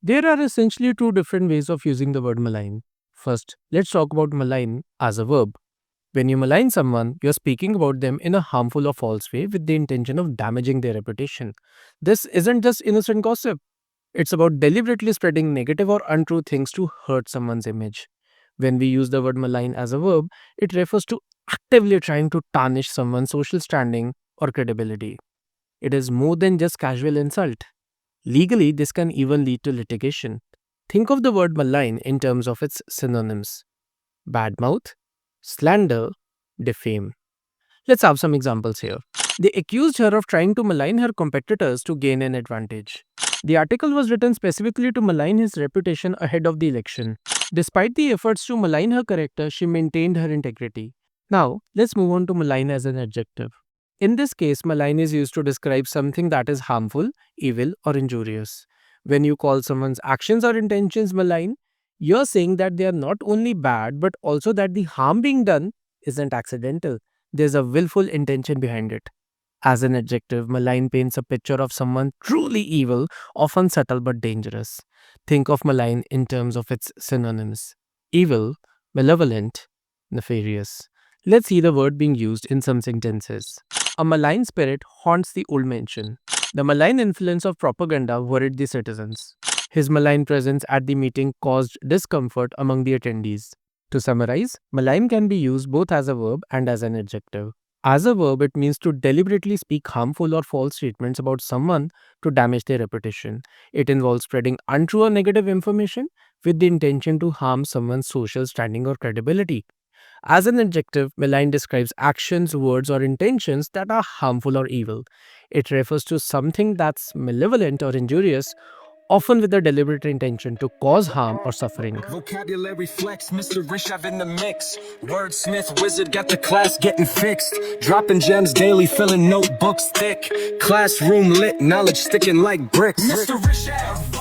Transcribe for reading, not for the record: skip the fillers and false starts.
There are essentially two different ways of using the word malign. First, let's talk about malign as a verb. When you malign someone, you're speaking about them in a harmful or false way with the intention of damaging their reputation. This isn't just innocent gossip, it's about deliberately spreading negative or untrue things to hurt someone's image. When we use the word malign as a verb, it refers to actively trying to tarnish someone's social standing or credibility. It is more than just casual insult. Legally, this can even lead to litigation. Think of the word malign in terms of its synonyms: badmouth, slander, defame. Let's have some examples here. They accused her of trying to malign her competitors to gain an advantage. The article was written specifically to malign his reputation ahead of the election. Despite the efforts to malign her character, she maintained her integrity. Now, let's move on to malign as an adjective. In this case, malign is used to describe something that is harmful, evil, or injurious. When you call someone's actions or intentions malign, you're saying that they are not only bad, but also that the harm being done isn't accidental. There's a willful intention behind it. As an adjective, malign paints a picture of someone truly evil, often subtle but dangerous. Think of malign in terms of its synonyms: evil, malevolent, nefarious. Let's see the word being used in some sentences. A malign spirit haunts the old mansion. The malign influence of propaganda worried the citizens. His malign presence at the meeting caused discomfort among the attendees. To summarize, malign can be used both as a verb and as an adjective. As a verb, it means to deliberately speak harmful or false statements about someone to damage their reputation. It involves spreading untrue or negative information with the intention to harm someone's social standing or credibility. As an adjective, malign describes actions, words, or intentions that are harmful or evil. It refers to something that's malevolent or injurious, often with a deliberate intention to cause harm or suffering. Vocabulary flex, Mr. Rishav in the mix. Wordsmith wizard got the class getting fixed. Dropping gems daily, filling notebooks thick. Classroom lit, knowledge sticking like bricks. Mr. Rishav.